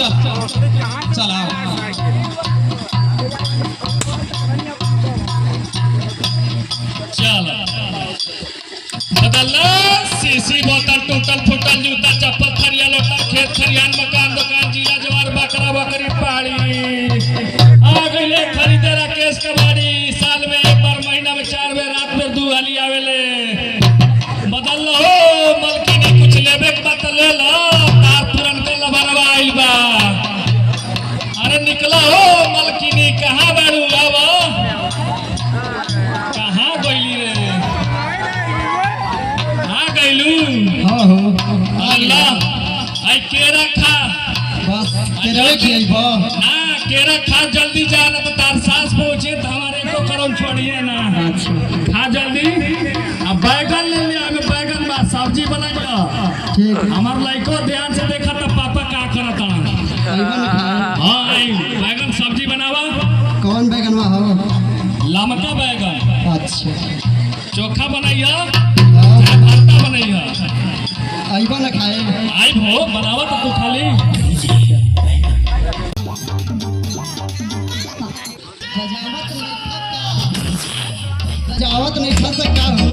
चल चल आओ। चल बदल सीसी बोतल टूटल फूटल जूता चप्पल थरिया लोटा खेत खरियान मकान दुकान जीरा जवार बकरा बकरी पहाड़ी आ गईले खरीदे राकेश कबाड़ी। साल में एक बार महीना में 4 बेर रात में 2 हाली आवेले। बदल हो मलकिनी कुछ लेबे के बात ले लो तार तुरंत लबरवा आइल बा। अरे निकला हो मलकिनी कहाँ बाड़ू आवा कहाँ गईली रे कहाँ गईलू। हां हो अल्लाह आई केरा खा बस केरा खियाइबो। हां केरा खा जल्दी जा ना तो तार सांस पहुंचे तो हमारे को करम छोड़िए ना। अच्छा खा जल्दी। अब बैगन ले लिया हमें बैगन बा सब्जी बनाइए। ठीक है हमार लड़को ध्यान से देखा तो पापा का करता। आइबो ना खाए। हाँ आई बैगन सब्जी बनावा। कौन बैगनवा हो? लमका बैगन। अच्छा चोखा बनाइए हाँ, चाहे भरता बनाइए। आइबो ना खाए। आई भो बनावा तो तू खाली। सजावट नहीं खा सकता।